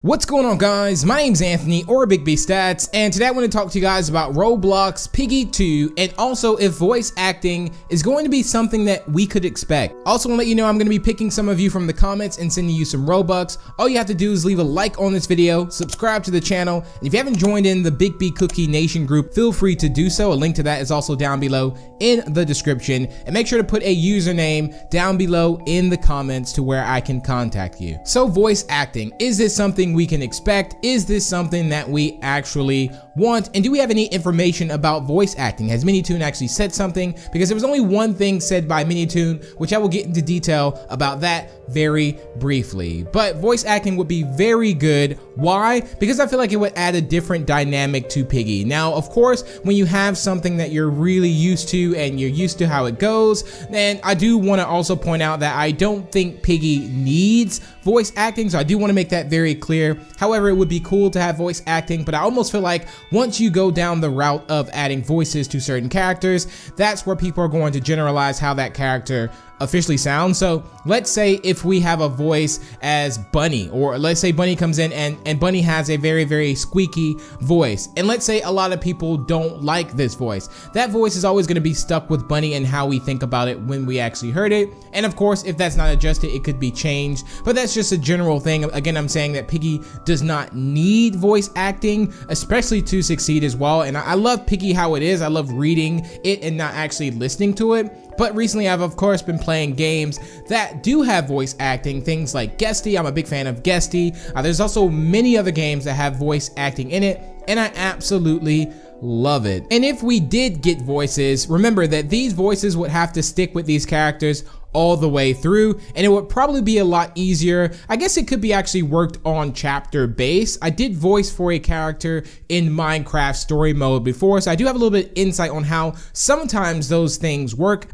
What's going on, guys? My name's Anthony, or Big B Stats, and today I want to talk to you guys about Roblox Piggy 2, and also if voice acting is going to be something that we could expect. Also want to let you know I'm going to be picking some of you from the comments and sending you some Robux. All you have to do is leave a like on this video, subscribe to the channel, and if you haven't joined in the Big B Cookie Nation group, feel free to do so. A link to that is also down below in the description, and make sure to put a username down below in the comments to where I can contact you. So voice acting, is this something we can expect? Is this something that we actually want? And do we have any information about voice acting? Has Minitoon actually said something? Because there was only one thing said by Minitoon, which I will get into detail about that very briefly. But voice acting would be very good. Why? Because I feel like it would add a different dynamic to Piggy. Now, of course, when you have something that you're really used to and you're used to how it goes, then I do want to also point out that I don't think Piggy needs voice acting, so I do want to make that very clear. However, it would be cool to have voice acting, but I almost feel like once you go down the route of adding voices to certain characters, that's where people are going to generalize how that character officially sounds. So let's say if we have a voice as Bunny, or let's say Bunny comes in and Bunny has a very squeaky voice, and let's say a lot of people don't like this voice. That voice is always going to be stuck with Bunny and how we think about it when we actually heard it. And of course, if that's not adjusted, it could be changed, but that's just a general thing. Again, I'm saying that Piggy does not need voice acting, especially to succeed as well. And I love Piggy how it is. I love reading it and not actually listening to it. But recently I've of course been playing games that do have voice acting, things like Guesty. I'm a big fan of Guesty. There's also many other games that have voice acting in it, and I absolutely love it. And if we did get voices, remember that these voices would have to stick with these characters all the way through, and it would probably be a lot easier. I guess it could be actually worked on chapter base. I did voice for a character in Minecraft story mode before, so I do have a little bit of insight on how sometimes those things work.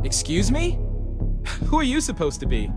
Excuse me? Who are you supposed to be?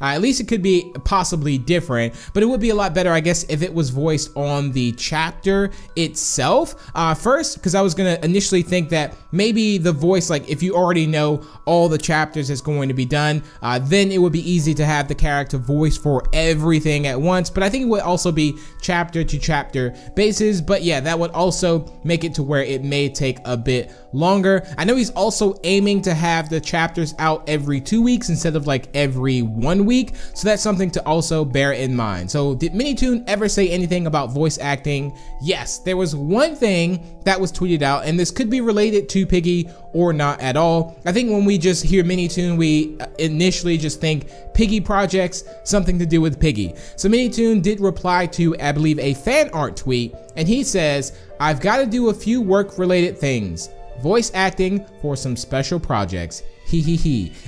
At least it could be possibly different, but it would be a lot better, I guess, if it was voiced on the chapter itself. First, because I was gonna initially think that maybe the voice, like if you already know all the chapters that's going to be done, then it would be easy to have the character voice for everything at once. But I think it would also be chapter to chapter basis. But yeah, that would also make it to where it may take a bit longer. I know he's also aiming to have the chapters out every 2 weeks instead of like every 1 week, so that's something to also bear in mind. So did Minitoon ever say anything about voice acting? Yes, there was one thing that was tweeted out, and this could be related to Piggy or not at all. I think when we just hear Minitoon, we initially just think Piggy projects, something to do with Piggy. So Minitoon did reply to, I believe, a fan art tweet, and he says, "I've got to do a few work related things. Voice acting for some special projects.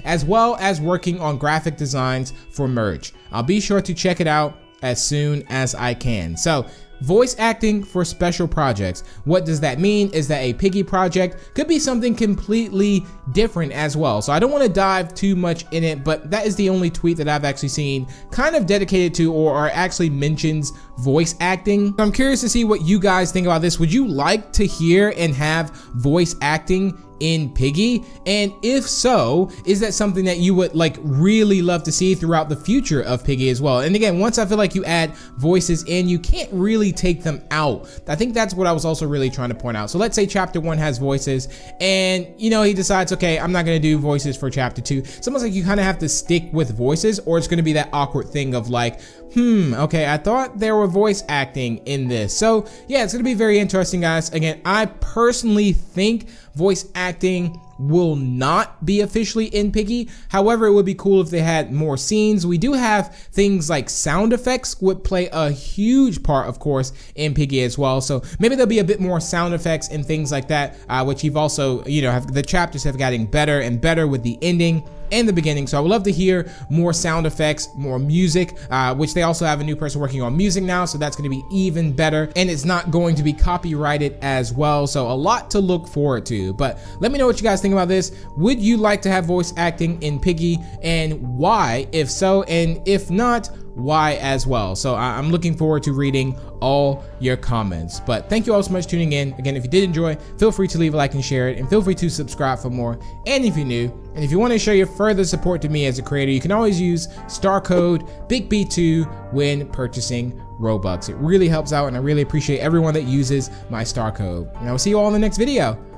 As well as working on graphic designs for merch. I'll be sure to check it out as soon as I can." So voice acting for special projects. What does that mean? Is that a Piggy project could be something completely different as well. So I don't want to dive too much in it, but that is the only tweet that I've actually seen kind of dedicated to or actually mentions voice acting. I'm curious to see what you guys think about this. Would you like to hear and have voice acting in Piggy? And if so, is that something that you would like really love to see throughout the future of Piggy as well? And again, once I feel like you add voices in, you can't really take them out. I think that's what I was also really trying to point out. So let's say chapter 1 has voices, and you know, he decides, okay, I'm not gonna do voices for chapter 2. It's almost like you kind of have to stick with voices, or it's gonna be that awkward thing of like, okay, I thought there were voice acting in this. So yeah, it's gonna be very interesting, guys. Again, I personally think voice acting will not be officially in Piggy. However, it would be cool if they had more scenes. We do have things like sound effects would play a huge part, of course, in Piggy as well. So maybe there'll be a bit more sound effects and things like that, which you've also, you know, the chapters have gotten better and better with the ending and the beginning. So I would love to hear more sound effects, more music, which they also have a new person working on music now, so that's going to be even better, and it's not going to be copyrighted as well. So a lot to look forward to. But let me know what you guys think think about this? Would you like to have voice acting in Piggy, and why, if so, and if not, why as well? So I'm looking forward to reading all your comments. But thank you all so much for tuning in. Again, if you did enjoy, feel free to leave a like and share it, and feel free to subscribe for more. And if you're new, and if you want to show your further support to me as a creator, you can always use star code BIGB2 when purchasing Robux. It really helps out, and I really appreciate everyone that uses my star code. And I will see you all in the next video.